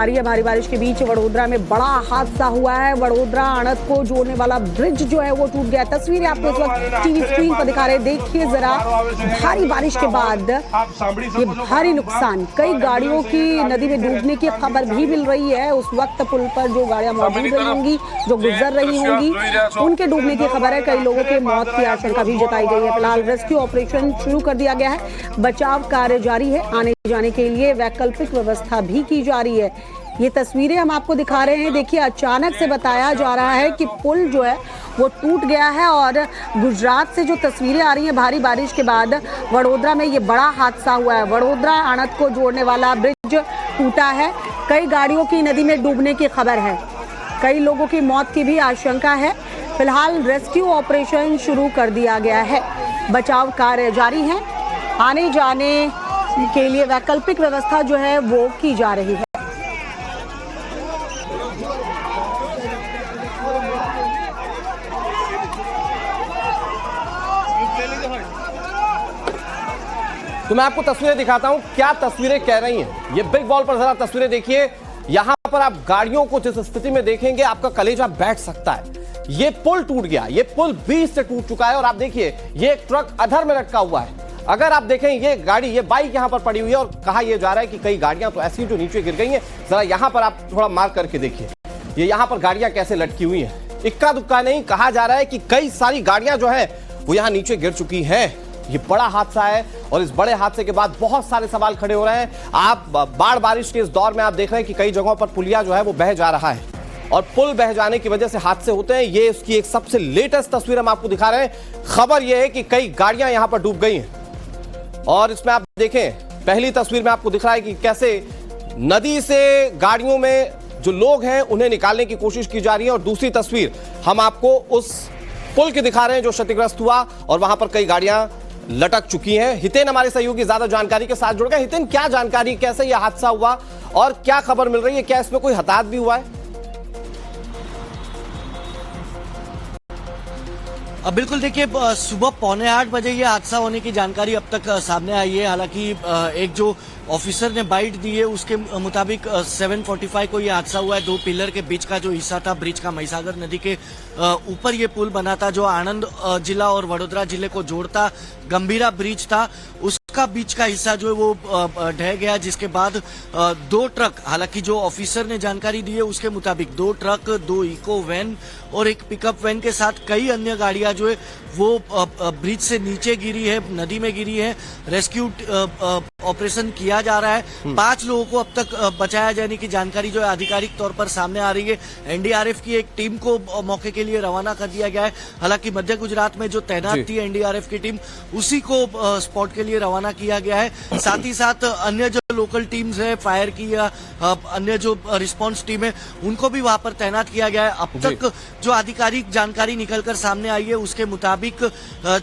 भारी बारिश के बीच वडोदरा में बड़ा हादसा हुआ है। वडोदरा आणंद को जोड़ने वाला ब्रिज जो है वो टूट गया। तस्वीरें आपको इस वक्त टीवी स्क्रीन पर दिखा रहे हैं। देखिए जरा, भारी बारिश के बाद ये भारी नुकसान, कई गाड़ियों की नदी में डूबने की खबर भी मिल रही है। उस वक्त पुल पर जो गाड़ियां मौजूद रही होंगी, जो गुजर रही होंगी, उनके डूबने की खबर है। कई लोगों की मौत की आशंका भी जताई गई है। फिलहाल रेस्क्यू ऑपरेशन शुरू कर दिया गया है। बचाव कार्य जारी है। आने जाने के लिए वैकल्पिक व्यवस्था भी की जा रही है। ये तस्वीरें हम आपको दिखा रहे हैं। देखिए, अचानक से बताया जा रहा है कि पुल जो है वो टूट गया है और गुजरात से जो तस्वीरें आ रही हैं भारी बारिश के बाद, वडोदरा में ये बड़ा हादसा हुआ है। वडोदरा आणंद को जोड़ने वाला ब्रिज टूटा है। कई गाड़ियों की नदी में डूबने की खबर है। कई लोगों की मौत की भी आशंका है। फिलहाल रेस्क्यू ऑपरेशन शुरू कर दिया गया है। बचाव कार्य जारी है। आने जाने के लिए वैकल्पिक व्यवस्था जो है वो की जा रही है। तो मैं आपको तस्वीरें दिखाता हूं, क्या तस्वीरें कह रही हैं। ये बिग बॉल पर जरा तस्वीरें देखिए। यहां पर आप गाड़ियों को जिस स्थिति में देखेंगे, आपका कलेजा बैठ सकता है। ये पुल टूट गया, ये पुल बीच से टूट चुका है और आप देखिए ये एक ट्रक अधर में लटका हुआ है। अगर आप देखें ये गाड़ी, ये बाइक यहां पर पड़ी हुई है और कहा यह जा रहा है कि कई गाड़ियां तो ऐसी जो नीचे गिर गई हैं। जरा यहां पर आप थोड़ा मार्क करके देखिए, ये यहां पर गाड़ियां कैसे लटकी हुई हैं। इक्का दुक्का नहीं, कहा जा रहा है कि कई सारी गाड़ियां जो है वो यहां नीचे गिर चुकी हैं। ये बड़ा हादसा है और इस बड़े हादसे के बाद बहुत सारे सवाल खड़े हो रहे हैं। आप बाढ़ बारिश के इस दौर में आप देख रहे हैं कि कई जगहों पर पुलिया जो है वो बह जा रहा है और पुल बह जाने की वजह से हादसे होते हैं। ये उसकी एक सबसे लेटेस्ट तस्वीर हम आपको दिखा रहे हैं। खबर यह है कि कई गाड़ियां यहां पर डूब गई हैं और इसमें आप देखें, पहली तस्वीर में आपको दिख रहा है कि कैसे नदी से गाड़ियों में जो लोग हैं उन्हें निकालने की कोशिश की जा रही है और दूसरी तस्वीर हम आपको उस पुल की दिखा रहे हैं जो क्षतिग्रस्त हुआ और वहां पर कई गाड़ियां लटक चुकी हैं। हितेन हमारे सहयोगी ज्यादा जानकारी के साथ जुड़ गए। हितेन, क्या जानकारी, कैसे यह हादसा हुआ और क्या खबर मिल रही है? क्या इसमें कोई हताहत भी हुआ है? बिल्कुल, देखिए सुबह 7:45 बजे ये हादसा होने की जानकारी अब तक सामने आई है। हालांकि एक जो ऑफिसर ने बाइट दी है उसके मुताबिक 7:45 को ये हादसा हुआ है। दो पिलर के बीच का जो हिस्सा था ब्रिज का, महिसागर नदी के ऊपर ये पुल बना था जो आणंद जिला और वडोदरा जिले को जोड़ता गंभीरा ब्रिज था, उसका बीच का हिस्सा जो है वो ढह गया। जिसके बाद दो ट्रक, हालांकि जो ऑफिसर ने जानकारी दी है उसके मुताबिक 2 ट्रक, 2 इको वैन और एक पिकअप वैन के साथ कई अन्य गाड़ियां जो है वो ब्रिज से नीचे गिरी है, नदी में गिरी है। रेस्क्यू ऑपरेशन किया जा रहा है। 5 लोगों को अब तक बचाया जाने की जानकारी जो है आधिकारिक तौर पर सामने आ रही है। एनडीआरएफ की एक टीम को मौके के लिए रवाना कर दिया गया है। हालांकि मध्य गुजरात में जो तैनात थी एनडीआरएफ की टीम, उसी को स्पॉट के लिए रवाना किया गया है। साथ ही साथ अन्य जो लोकल टीम्स है, फायर की या अन्य जो रिस्पांस टीम है, उनको भी वहां पर तैनात किया गया है। अब तक जो आधिकारिक जानकारी निकलकर सामने आई है उसके मुताबिक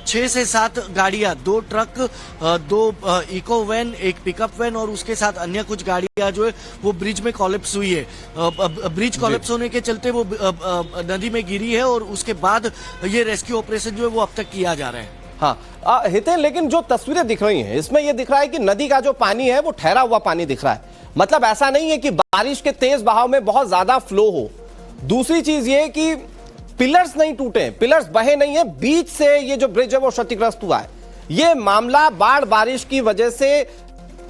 6 से 7 गाड़ियां, 2 ट्रक, 2 इको वैन, एक पिकअप वैन और उसके साथ अन्य कुछ गाड़ियां जो है वो ब्रिज में कॉलेप्स हुई है। ब्रिज कॉलेप्स होने के चलते वो नदी में गिरी है और उसके बाद ये रेस्क्यू ऑपरेशन जो है वो अब तक किया जा रहा है। हाँ हितेन, लेकिन जो तस्वीरें दिख रही हैं इसमें यह दिख रहा है कि नदी का जो पानी है वो ठहरा हुआ पानी दिख रहा है। मतलब ऐसा नहीं है कि बारिश के तेज बहाव में बहुत ज्यादा फ्लो हो। दूसरी चीज ये कि पिलर्स नहीं टूटे, पिलर्स बहे नहीं है, बीच से ये जो ब्रिज है वो क्षतिग्रस्त हुआ है। ये मामला बाढ़ बारिश की वजह से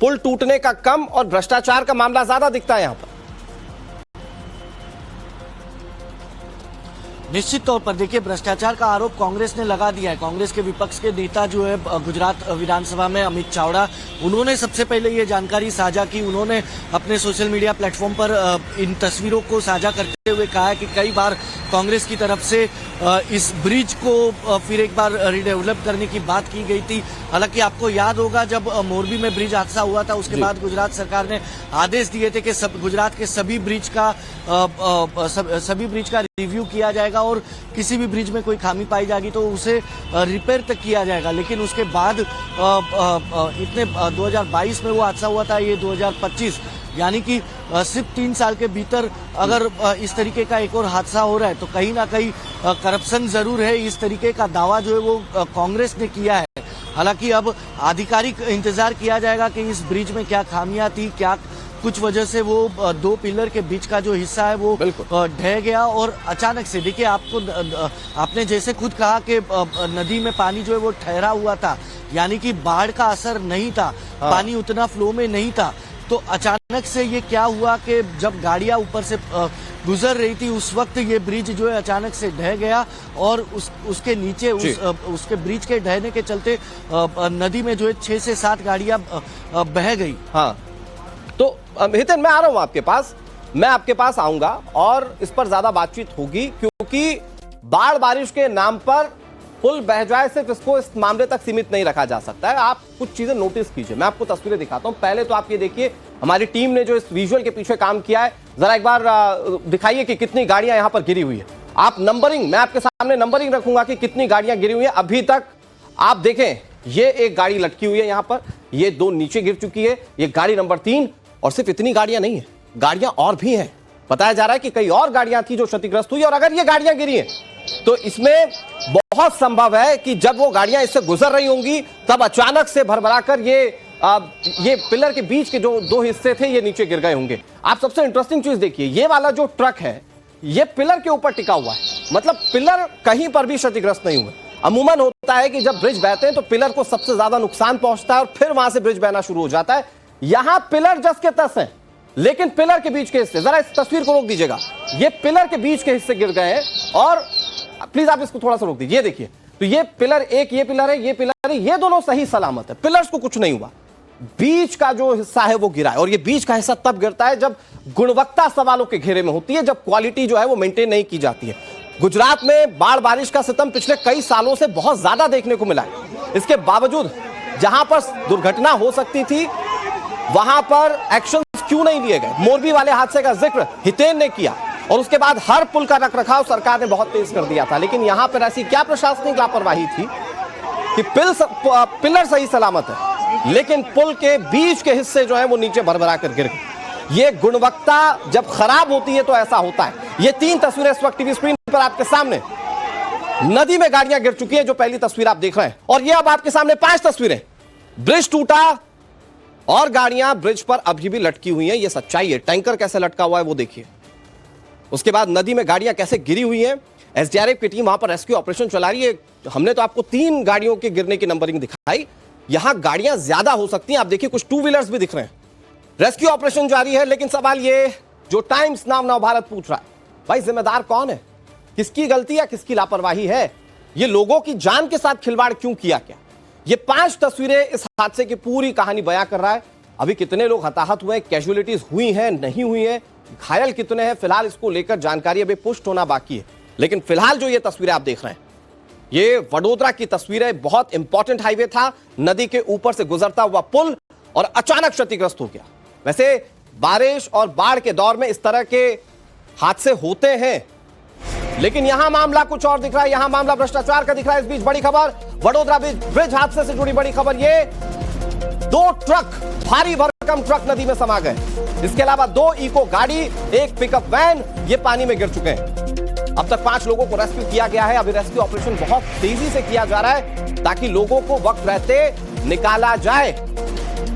पुल टूटने का कम और भ्रष्टाचार का मामला ज्यादा दिखता है यहां पर। निश्चित तौर पर देखिए, भ्रष्टाचार का आरोप कांग्रेस ने लगा दिया है। कांग्रेस के विपक्ष के नेता जो है गुजरात विधानसभा में अमित चावड़ा, उन्होंने सबसे पहले ये जानकारी साझा की। उन्होंने अपने सोशल मीडिया प्लेटफॉर्म पर इन तस्वीरों को साझा करते हुए कहा है कि कई बार कांग्रेस की तरफ से इस ब्रिज को फिर एक बार रिडेवलप करने की बात की गई थी। हालांकि आपको याद होगा जब मोरबी में ब्रिज हादसा हुआ था उसके बाद गुजरात सरकार ने आदेश दिए थे कि गुजरात के सभी ब्रिज का रिव्यू किया जाएगा और किसी भी ब्रिज में कोई खामी पाई जाएगी तो उसे रिपेयर तक किया जाएगा। लेकिन उसके बाद इतने 2022 में वो हादसा हुआ था, ये 2025, यानी कि सिर्फ 3 साल के भीतर अगर इस तरीके का एक और हादसा हो रहा है तो कहीं ना कहीं करप्शन जरूर है। इस तरीके का दावा जो है वो कांग्रेस ने किया है। हालांकि अब आधिकारिक इंतजार किया जाएगा कि इस ब्रिज में क्या खामियां थी, क्या कुछ वजह से वो दो पिलर के बीच का जो हिस्सा है वो ढह गया। और अचानक से देखिए, आपने जैसे खुद कहा कि नदी में पानी जो है वो ठहरा हुआ था, यानी कि बाढ़ का असर नहीं था, पानी उतना फ्लो में नहीं था। तो अचानक से ये क्या हुआ कि जब गाड़ियां ऊपर से गुजर रही थी उस वक्त ये ब्रिज जो है अचानक से ढह गया और उसके नीचे उसके ब्रिज के ढहने के चलते नदी में जो है 6 से 7 गाड़ियां बह गई। हाँ, तो हितेन मैं आ रहा हूं आपके पास, मैं आपके पास आऊंगा और इस पर ज्यादा बातचीत होगी, क्योंकि बाढ़ बारिश के नाम पर पुल बह जाए सिर्फ इसको इस मामले तक सीमित नहीं रखा जा सकता है। आप कुछ चीजें नोटिस कीजिए, मैं आपको तस्वीरें दिखाता हूं। पहले तो आप ये देखिए, हमारी टीम ने जो इस विजुअल के पीछे काम किया है, जरा एक बार दिखाइए कि कितनी गाड़ियां यहां पर गिरी हुई है। आप नंबरिंग, मैं आपके सामने नंबरिंग रखूंगा कि कितनी गाड़ियां गिरी हुई है अभी तक। आप देखें, ये एक गाड़ी लटकी हुई है यहां पर, ये 2 नीचे गिर चुकी है, ये गाड़ी नंबर 3। और सिर्फ इतनी गाड़ियां नहीं है, गाड़ियां और भी हैं। बताया जा रहा है कि कई और गाड़ियां थी जो क्षतिग्रस्त हुई, और अगर ये गाड़ियां गिरी हैं तो इसमें बहुत संभव है कि जब वो गाड़ियां इससे गुजर रही होंगी तब अचानक से भरभराकर ये पिलर के बीच के जो 2 हिस्से थे ये नीचे गिर गए होंगे। आप सबसे इंटरेस्टिंग चीज देखिए, ये वाला जो ट्रक है ये पिलर के ऊपर टिका हुआ है, मतलब पिलर कहीं पर भी क्षतिग्रस्त नहीं हुए। अमूमन होता है कि जब ब्रिज बहते हैं तो पिलर को सबसे ज्यादा नुकसान पहुंचता है और फिर वहां से ब्रिज बहना शुरू हो जाता है। यहां पिलर जस के तस है, लेकिन पिलर के बीच के हिस्से, जरा इस तस्वीर को रोक दीजिएगा, ये पिलर के बीच के हिस्से गिर गए हैं। और प्लीज आप इसको थोड़ा सा रोक दीजिए, ये देखिए, तो ये पिलर एक, ये पिलर है, ये पिलर है, ये दोनों सही सलामत है, पिलर्स को कुछ नहीं हुआ। बीच का जो हिस्सा है वो गिरा है, और ये बीच का हिस्सा तब गिरता है जब गुणवत्ता सवालों के घेरे में होती है, जब क्वालिटी जो है वो मेंटेन नहीं की जाती है। गुजरात में बाढ़ बारिश का सितम पिछले कई सालों से बहुत ज्यादा देखने को मिला है। इसके बावजूद जहां पर दुर्घटना हो सकती थी वहां पर एक्शन क्यों नहीं लिए गए? मोरबी वाले हादसे का जिक्र हितेन ने किया, और उसके बाद हर पुल का रखरखाव सरकार ने बहुत तेज कर दिया था। लेकिन यहां पर ऐसी क्या प्रशासनिक लापरवाही थी कि पिलर सही सलामत है, लेकिन पुल के बीच के हिस्से जो है वो नीचे भरभरा कर गिर गए। ये गुणवत्ता जब खराब होती है तो ऐसा होता है। ये 3 तस्वीरें इस वक्त टीवी स्क्रीन पर आपके सामने, नदी में गाड़ियां गिर चुकी हैं, जो पहली तस्वीर आप देख रहे हैं, और ये अब आपके सामने 5 तस्वीरें, ब्रिज टूटा और गाड़ियां ब्रिज पर अभी भी लटकी हुई हैं। ये सच्चाई है। टैंकर कैसे लटका हुआ है वो देखिए। उसके बाद नदी में गाड़ियां कैसे गिरी हुई हैं। एसडीआरएफ की टीम वहां पर रेस्क्यू ऑपरेशन चला रही है। हमने तो आपको 3 गाड़ियों के गिरने की नंबरिंग दिखाई, यहां गाड़ियां ज्यादा हो सकती हैं। आप देखिए, कुछ 2 व्हीलर्स भी दिख रहे हैं। रेस्क्यू ऑपरेशन जारी है, लेकिन सवाल ये जो टाइम्स नाउ नव भारत पूछ रहा है, भाई जिम्मेदार कौन है? किसकी गलती या किसकी लापरवाही है? ये लोगों की जान के साथ खिलवाड़ क्यों किया गया? ये 5 तस्वीरें इस हादसे की पूरी कहानी बयां कर रहा है। अभी कितने लोग हताहत हुए, कैजुअलिटीज हुई हैं, नहीं हुई हैं, घायल कितने हैं, फिलहाल इसको लेकर जानकारी अभी पुष्ट होना बाकी है। लेकिन फिलहाल जो ये तस्वीरें आप देख रहे हैं, ये वडोदरा की तस्वीरें। बहुत इंपॉर्टेंट हाईवे था, नदी के ऊपर से गुजरता हुआ पुल, और अचानक क्षतिग्रस्त हो गया। वैसे बारिश और बाढ़ के दौर में इस तरह के हादसे होते हैं, लेकिन यहां मामला कुछ और दिख रहा है। यहां मामला भ्रष्टाचार का दिख रहा है। इस बीच बड़ी खबर, वडोदरा ब्रिज हादसे से जुड़ी बड़ी खबर, ये 2 ट्रक, भारी भरकम ट्रक नदी में समा गए। इसके अलावा 2 इको गाड़ी, 1 पिकअप वैन, ये पानी में गिर चुके हैं। अब तक 5 लोगों को रेस्क्यू किया गया है। अभी रेस्क्यू ऑपरेशन बहुत तेजी से किया जा रहा है ताकि लोगों को वक्त रहते निकाला जाए।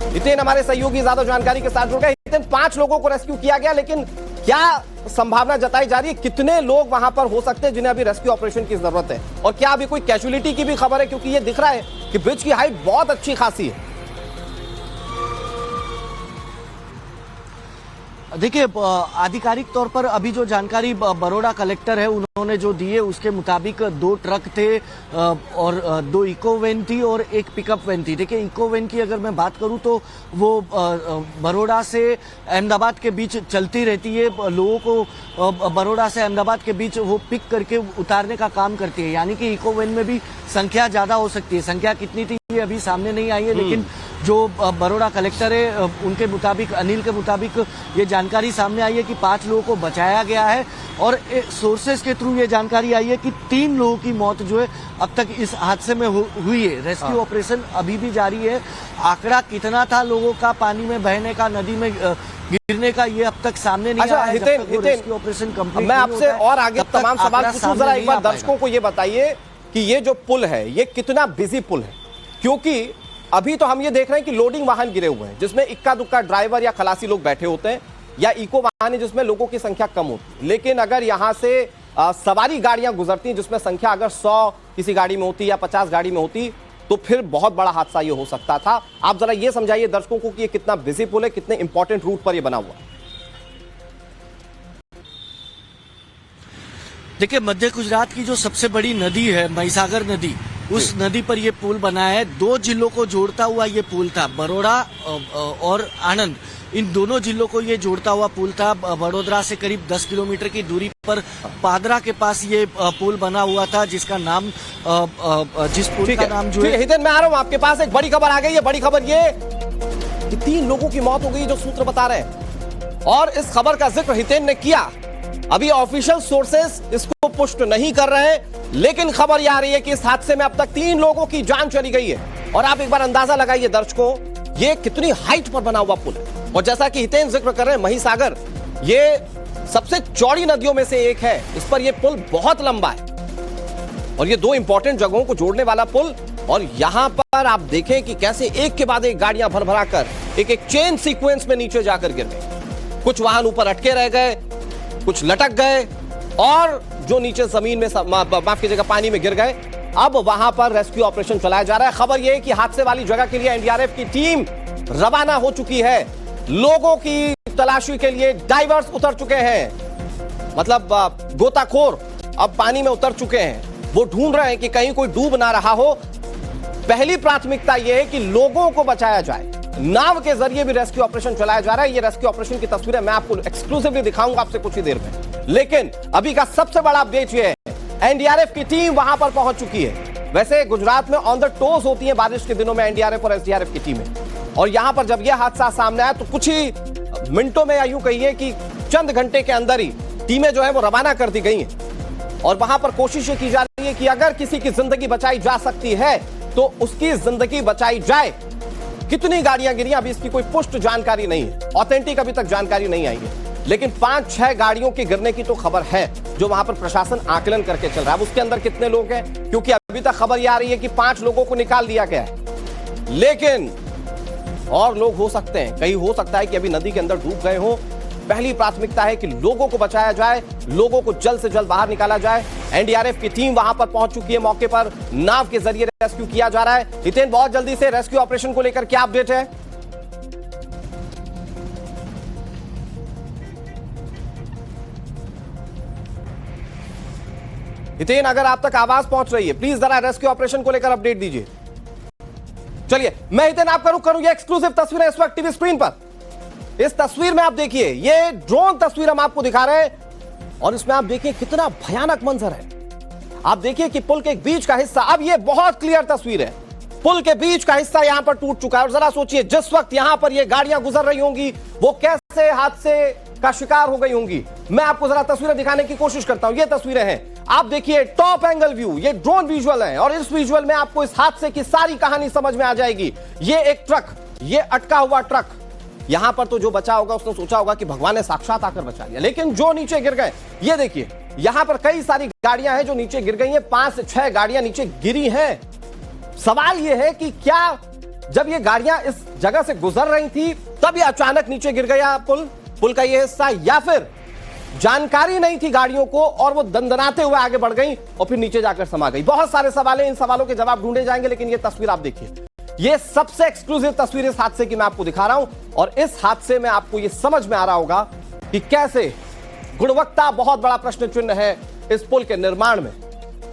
हितेन हमारे सहयोगी ज्यादा जानकारी के साथ जुड़ गए। हितेन, 5 लोगों को रेस्क्यू किया गया, लेकिन क्या संभावना जताई जा रही है, कितने लोग वहां पर हो सकते हैं जिन्हें अभी रेस्क्यू ऑपरेशन की जरूरत है? और क्या अभी कोई कैजुअलिटी की भी खबर है? क्योंकि ये दिख रहा है कि ब्रिज की हाइट बहुत अच्छी खासी है। देखिए, आधिकारिक तौर पर अभी जो जानकारी बड़ौदा कलेक्टर है उन्होंने जो दी है उसके मुताबिक 2 ट्रक थे और 2 इको वैन थी और 1 पिकअप वैन थी। देखिए, इको वैन की अगर मैं बात करूं तो वो बड़ौदा से अहमदाबाद के बीच चलती रहती है। लोगों को बड़ौदा से अहमदाबाद के बीच वो पिक करके उतारने का काम करती है, यानी कि इको वैन में भी संख्या ज्यादा हो सकती है। संख्या कितनी थी ये अभी सामने नहीं आई है, लेकिन जो बड़ौदा कलेक्टर है उनके मुताबिक, अनिल के मुताबिक ये जानकारी सामने आई है कि 5 लोगों को बचाया गया है। और सोर्सेज के थ्रू ये जानकारी आई है कि 3 लोगों की मौत जो है अब तक इस हादसे में हुई है। रेस्क्यू ऑपरेशन अभी भी जारी है। आंकड़ा कितना था लोगों का पानी में बहने का, नदी में गिरने का, ये अब तक सामने नहीं आया है। जब तक वो रेस्क्यू ऑपरेशन कंप्लीट मैं आपसे और आगे तमाम सवाल पूछूं, जरा एक बार दर्शकों को ये बताइए कि ये जो पुल है ये कितना बिजी पुल है? क्योंकि अभी तो हम ये देख रहे हैं कि लोडिंग वाहन गिरे हुए हैं जिसमें इक्का दुक्का ड्राइवर या खलासी लोग बैठे होते हैं, या इको वाहन है जिसमें लोगों की संख्या कम होती है। लेकिन अगर यहां से सवारी गाड़ियां गुजरती हैं जिसमें संख्या अगर 100 किसी गाड़ी में होती या 50 गाड़ी में होती तो फिर बहुत बड़ा हादसा ये हो सकता था। आप जरा ये समझाइए दर्शकों को कि ये कितना बिजी पुल है, कितने इंपॉर्टेंट रूट पर ये बना हुआ है। देखिए, मध्य गुजरात की जो सबसे बड़ी नदी है महिसागर नदी, उस नदी पर ये पुल बना है। 2 जिलों को जोड़ता हुआ ये पुल था, बड़ौदा और आणंद, इन दोनों जिलों को ये जोड़ता हुआ पुल था। बड़ोदरा से करीब 10 किलोमीटर की दूरी पर पादरा के पास ये पुल बना हुआ था, जिसका नाम जिस पुल का नाम जो है। हितेन, मैं आ रहा हूं आपके पास। एक बड़ी खबर आ गई है। बड़ी खबर ये कि 3 लोगों की मौत हो गई जो सूत्र बता रहे हैं, और इस खबर का जिक्र हितेन ने किया। अभी ऑफिशियल सोर्सेस इसको पुष्ट नहीं कर रहे हैं, लेकिन खबर यह आ रही है कि इस हादसे में अब तक 3 लोगों की जान चली गई है। और आप एक बार अंदाजा लगाइए दर्शकों, ये कितनी हाइट पर बना हुआ पुल है। और जैसा कि हितेन जिक्र कर रहे हैं, महिसागर ये सबसे चौड़ी नदियों में से एक है। इस पर यह पुल बहुत लंबा है और ये 2 इंपॉर्टेंट जगहों को जोड़ने वाला पुल। और यहां पर आप देखें कि कैसे एक के बाद एक गाड़ियां भर भरा कर एक चेन सीक्वेंस में नीचे जाकर गिर गई। कुछ वाहन ऊपर अटके रह गए, कुछ लटक गए, और जो नीचे जमीन में माफ कीजिएगा पानी में गिर गए। अब वहां पर रेस्क्यू ऑपरेशन चलाया जा रहा है। खबर यह है कि हादसे वाली जगह के लिए एनडीआरएफ की टीम रवाना हो चुकी है। लोगों की तलाशी के लिए डाइवर्स उतर चुके हैं, मतलब गोताखोर अब पानी में उतर चुके हैं। वो ढूंढ रहे हैं कि कहीं कोई डूब ना रहा हो। पहली प्राथमिकता यह है कि लोगों को बचाया जाए। नाव के जरिए भी रेस्क्यू ऑपरेशन चलाया जा रहा है। ये रेस्क्यू ऑपरेशन की तस्वीरें मैं आपको एक्सक्लूसिवली दिखाऊंगा आपसे कुछ ही देर में। लेकिन अभी का सबसे बड़ा अपडेट ये है, एनडीआरएफ की टीम वहां पर पहुंच चुकी है। वैसे गुजरात में ऑन द टोज होती है बारिश के दिनों में एनडीआरएफ और एसडीआरएफ की टीमें, और यहां पर जब यह हादसा सामने आया तो कुछ ही मिनटों में या यूं कहिए कि चंद घंटे के अंदर ही टीमें जो है वो रवाना कर दी गई हैं। और वहां पर कोशिश की जा रही है कि अगर किसी की जिंदगी बचाई जा सकती है तो उसकी जिंदगी बचाई जाए। कितनी गाड़ियां गिरी अभी इसकी कोई पुष्ट जानकारी नहीं है, ऑथेंटिक अभी तक जानकारी नहीं आई है। लेकिन 5-6 गाड़ियों के गिरने की तो खबर है, जो वहां पर प्रशासन आकलन करके चल रहा है। उसके अंदर कितने लोग हैं, क्योंकि अभी तक खबर यह आ रही है कि 5 लोगों को निकाल दिया गया है, लेकिन और लोग हो सकते हैं। कहीं हो सकता है कि अभी नदी के अंदर डूब गए हो। पहली प्राथमिकता है कि लोगों को बचाया जाए, लोगों को जल्द से जल्द बाहर निकाला जाए। एनडीआरएफ की टीम वहां पर पहुंच चुकी है, मौके पर नाव के जरिए रेस्क्यू किया जा रहा है। हितेन, बहुत जल्दी से रेस्क्यू ऑपरेशन को लेकर क्या अपडेट है? हितेन, अगर आप तक आवाज पहुंच रही है, प्लीज जरा रेस्क्यू ऑपरेशन को लेकर अपडेट दीजिए। चलिए, मैं हितेन आपका रुख करूं। ये एक्सक्लूसिव तस्वीरें इस वक्त टीवी स्क्रीन पर। इस तस्वीर में आप देखिए, ये ड्रोन तस्वीर हम आपको दिखा रहे हैं, और इसमें आप देखिए कितना भयानक मंजर है। आप देखिए कि पुल के बीच का हिस्सा, अब ये बहुत क्लियर तस्वीर है, पुल के बीच का हिस्सा यहां पर टूट चुका है। और जरा सोचिए, जिस वक्त यहां पर ये गाड़ियां गुजर रही होंगी वो कैसे हादसे का शिकार हो गई होंगी। मैं आपको जरा तस्वीरें दिखाने की कोशिश करता हूं। ये तस्वीरें हैं, आप देखिए, टॉप एंगल व्यू, ये ड्रोन विजुअल है, और इस विजुअल में आपको इस हादसे की सारी कहानी समझ में आ जाएगी। ये एक ट्रक, ये अटका हुआ ट्रक, यहां पर तो जो बचा होगा उसने सोचा होगा कि भगवान ने साक्षात आकर बचा लिया, लेकिन जो नीचे गिर गए, ये देखिए, यहां पर कई सारी गाड़ियां हैं जो नीचे गिर गई हैं। 5 से 6 गाड़ियां नीचे गिरी हैं। सवाल यह है कि क्या जब ये गाड़ियां इस जगह से गुजर रही थी तब ये अचानक नीचे गिर गया पुल का ये हिस्सा, या फिर जानकारी नहीं थी गाड़ियों को और वो दंदनाते हुए आगे बढ़ गई और फिर नीचे जाकर समा गई। बहुत सारे सवाल हैं, इन सवालों के जवाब ढूंढे जाएंगे, लेकिन ये तस्वीर आप देखिए, ये सबसे एक्सक्लूसिव तस्वीर इस हादसे की मैं आपको दिखा रहा हूं। और इस हादसे में आपको ये समझ में आ रहा होगा कि कैसे गुणवत्ता बहुत बड़ा प्रश्न चिन्ह है इस पुल के निर्माण में।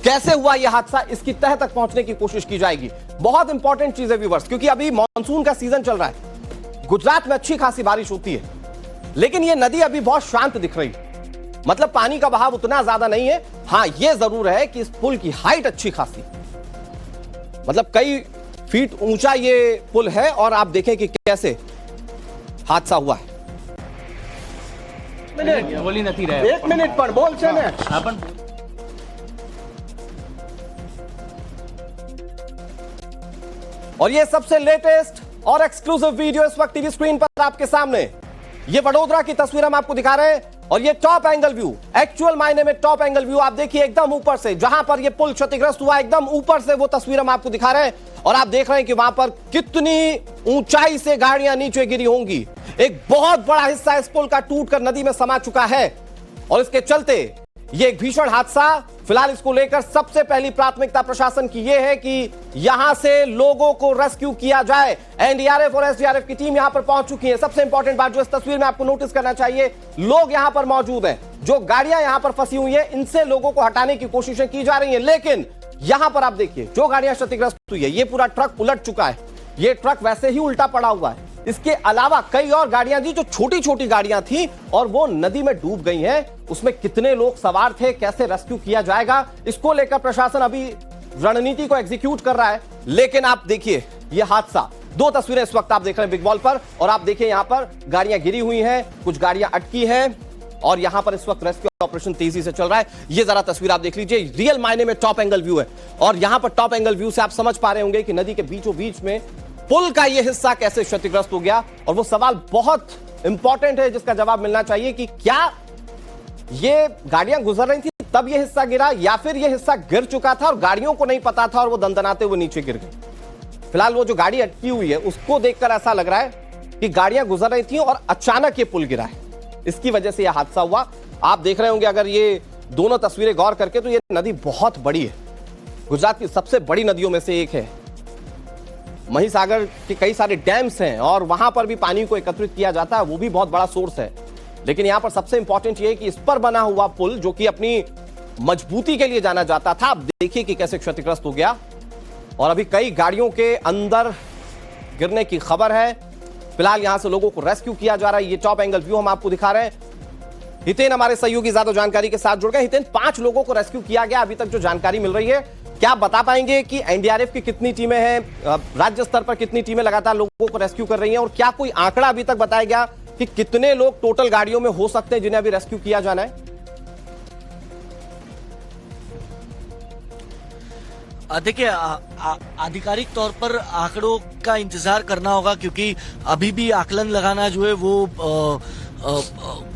कैसे हुआ यह हादसा, इसकी तह तक पहुंचने की कोशिश की जाएगी। बहुत इंपॉर्टेंट चीज है व्यूअर्स, क्योंकि अभी मॉनसून का सीजन चल रहा है, गुजरात में अच्छी खासी बारिश होती है, लेकिन यह नदी अभी बहुत शांत दिख रही है, मतलब पानी का बहाव उतना ज्यादा नहीं है। हां, यह जरूर है कि इस पुल की हाइट अच्छी खासी, मतलब कई फीट ऊंचा ये पुल है, और आप देखें कि कैसे हादसा हुआ है। बोली नहीं रहे, 1 मिनट पर बोल चले अपन और ये सबसे लेटेस्ट और एक्सक्लूसिव वीडियो इस वक्त टीवी स्क्रीन पर आपके सामने। ये वडोदरा की तस्वीर हम आपको दिखा रहे हैं। और ये टॉप एंगल व्यू, एक्चुअल मायने में टॉप एंगल व्यू आप देखिए, एकदम ऊपर से जहां पर ये पुल क्षतिग्रस्त हुआ, एकदम ऊपर से वो तस्वीर हम आपको दिखा रहे हैं। और आप देख रहे हैं कि वहां पर कितनी ऊंचाई से गाड़ियां नीचे गिरी होंगी। एक बहुत बड़ा हिस्सा इस पुल का टूटकर नदी में समा चुका है और इसके चलते ये एक भीषण हादसा। फिलहाल इसको लेकर सबसे पहली प्राथमिकता प्रशासन की यह है कि यहां से लोगों को रेस्क्यू किया जाए। एनडीआरएफ और एसडीआरएफ की टीम यहां पर पहुंच चुकी है। सबसे इंपॉर्टेंट बात जो इस तस्वीर में आपको नोटिस करना चाहिए, लोग यहां पर मौजूद हैं, जो गाड़ियां यहां पर फंसी हुई हैं, इनसे लोगों को हटाने की कोशिशें की जा रही हैं। लेकिन यहां पर आप देखिए, जो गाड़ियां क्षतिग्रस्त हुई है, ये पूरा ट्रक उलट चुका है, ये ट्रक वैसे ही उल्टा पड़ा हुआ है। इसके अलावा कई और गाड़ियां थी जो छोटी छोटी गाड़ियां थी और वो नदी में डूब गई हैं। उसमें कितने लोग सवार थे, कैसे रेस्क्यू किया जाएगा, इसको लेकर प्रशासन अभी रणनीति को एग्जीक्यूट कर रहा है। लेकिन आप देखिए ये हादसा, दो तस्वीरें इस वक्त आप देख रहे हैं बिग वॉल पर, और आप देखिए यहां पर गाड़ियां गिरी हुई हैं, कुछ गाड़ियां अटकी हैं और यहां पर इस वक्त रेस्क्यू ऑपरेशन तेजी से चल रहा है। ये जरा तस्वीर आप देख लीजिए, रियल मायने में टॉप एंगल व्यू है। और यहां पर टॉप एंगल व्यू से आप समझ पा रहे होंगे कि नदी के बीचों बीच में पुल का यह हिस्सा कैसे क्षतिग्रस्त हो गया। और वो सवाल बहुत इंपॉर्टेंट है जिसका जवाब मिलना चाहिए कि क्या ये गाड़ियां गुजर रही थी तब यह हिस्सा गिरा, या फिर यह हिस्सा गिर चुका था और गाड़ियों को नहीं पता था और वो दंदनाते हुए नीचे गिर गए। फिलहाल वो जो गाड़ी अटकी हुई है उसको देखकर ऐसा लग रहा है कि गाड़ियां गुजर रही थी और अचानक ये पुल गिरा है, इसकी वजह से यह हादसा हुआ। आप देख रहे होंगे अगर ये दोनों तस्वीरें गौर करके, तो ये नदी बहुत बड़ी है, गुजरात की सबसे बड़ी नदियों में से एक है। महिसागर के कई सारे डैम्स हैं और वहां पर भी पानी को एकत्रित किया जाता है, वो भी बहुत बड़ा सोर्स है। लेकिन यहां पर सबसे इंपॉर्टेंट ये है कि इस पर बना हुआ पुल, जो कि अपनी मजबूती के लिए जाना जाता था, आप देखिए कि कैसे क्षतिग्रस्त हो गया और अभी कई गाड़ियों के अंदर गिरने की खबर है। फिलहाल यहां से लोगों को रेस्क्यू किया जा रहा है। ये टॉप एंगल व्यू हम आपको दिखा रहे हैं। हितेन हमारे सहयोगी ज्यादा जानकारी के साथ जुड़ गए। हितेन, 5 लोगों को रेस्क्यू किया गया अभी तक जो जानकारी मिल रही है, क्या आप बता पाएंगे कि एनडीआरएफ की कितनी टीमें हैं, राज्य स्तर पर कितनी टीमें लगातार लोगों को रेस्क्यू कर रही हैं, और क्या कोई आंकड़ा अभी तक बताया गया कि कितने लोग टोटल गाड़ियों में हो सकते हैं जिन्हें अभी रेस्क्यू किया जाना है? देखिए, आधिकारिक तौर पर आंकड़ों का इंतजार करना होगा, क्योंकि अभी भी आकलन लगाना जो है वो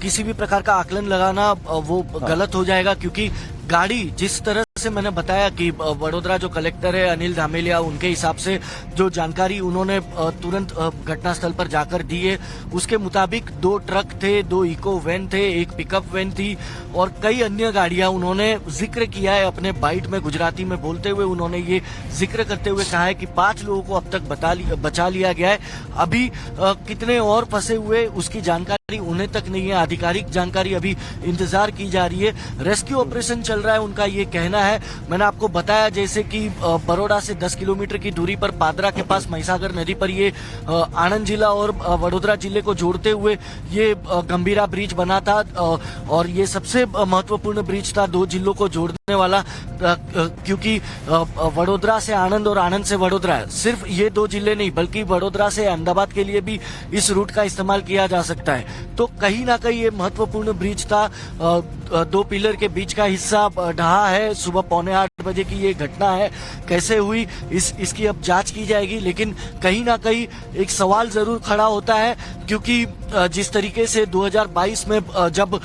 किसी भी प्रकार का आकलन लगाना वो गलत हो जाएगा, क्योंकि गाड़ी जिस तरह से मैंने बताया कि वडोदरा जो कलेक्टर है अनिल धामेलिया, उनके हिसाब से जो जानकारी उन्होंने तुरंत घटनास्थल पर जाकर दी है, उसके मुताबिक 2 ट्रक थे, 2 इको वैन थे, एक पिकअप वैन थी और कई अन्य गाड़ियां। उन्होंने जिक्र किया है अपने बाइट में, गुजराती में बोलते हुए उन्होंने ये जिक्र करते हुए कहा है कि 5 लोगों को अब तक बचा लिया गया है। अभी कितने और फंसे हुए उसकी जानकारी उन्हें तक नहीं है, आधिकारिक जानकारी अभी इंतजार की जा रही है। रेस्क्यू ऑपरेशन चल रहा है, उनका ये कहना है। मैंने आपको बताया जैसे कि बड़ौदा से 10 किलोमीटर की दूरी पर पादरा के पास महिसागर नदी पर ये आनंद जिला और वडोदरा जिले को जोड़ते हुए ये गंभीरा ब्रिज बना था और ये सबसे महत्वपूर्ण ब्रिज था 2 जिलों को जोड़ने वाला, क्योंकि वडोदरा से आनंद और आनंद से वडोदरा, सिर्फ ये 2 जिले नहीं बल्कि वडोदरा से अहमदाबाद के लिए भी इस रूट का इस्तेमाल किया जा सकता है। तो कहीं ना कहीं ये महत्वपूर्ण ब्रिज था, 2 पिलर के बीच का हिस्सा ढहा है। सुबह 7:45 बजे की ये घटना है, कैसे हुई इसकी अब जांच की जाएगी। लेकिन कहीं ना कहीं एक सवाल जरूर खड़ा होता है, क्योंकि जिस तरीके से 2022 में जब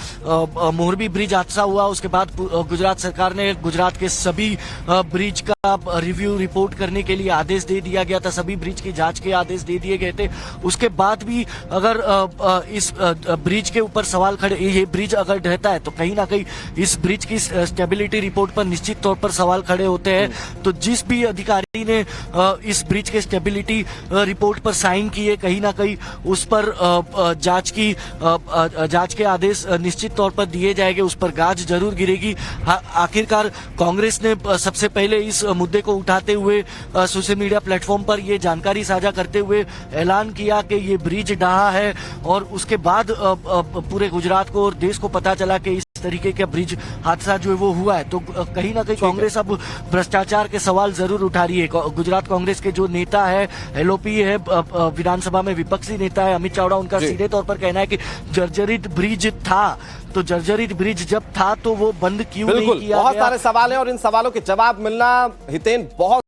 मोरबी ब्रिज हादसा हुआ, उसके बाद गुजरात सरकार ने गुजरात के सभी ब्रिज का रिव्यू रिपोर्ट करने के लिए आदेश दे दिया गया था, सभी ब्रिज की जांच के आदेश दे दिए गए थे। उसके बाद भी अगर इस ब्रिज के ऊपर सवाल खड़े, ये ब्रिज अगर ढहता है तो कहीं ना कहीं इस ब्रिज की स्टेबिलिटी रिपोर्ट पर निश्चित तौर पर सवाल खड़े होते हैं। तो जिस भी अधिकारी ने इस ब्रिज के स्टेबिलिटी रिपोर्ट पर साइन किए, कहीं ना कहीं उस पर जांच के आदेश निश्चित तौर पर दिए जाएंगे, उस पर गाज जरूर गिरेगी। आखिरकार कांग्रेस ने सबसे पहले इस मुद्दे को उठाते हुए सोशल मीडिया प्लेटफॉर्म पर ये जानकारी साझा करते हुए ऐलान किया कि ये ब्रिज ढहा है, और उसके बाद पूरे गुजरात को और देश को पता चला कि इस तरीके का ब्रिज हादसा जो है वो हुआ है। तो कहीं ना कहीं कांग्रेस अब भ्रष्टाचार के सवाल जरूर उठा रही है। गुजरात कांग्रेस के जो नेता है, एलओपी है, विधानसभा में विपक्षी नेता है अमित चावड़ा, उनका सीधे तौर पर कहना है कि जर्जरित ब्रिज था, तो जर्जरित ब्रिज जब था तो वो बंद क्यों नहीं किया गया? बहुत सारे सवाल हैं और इन सवालों के जवाब मिलना हितेन बहुत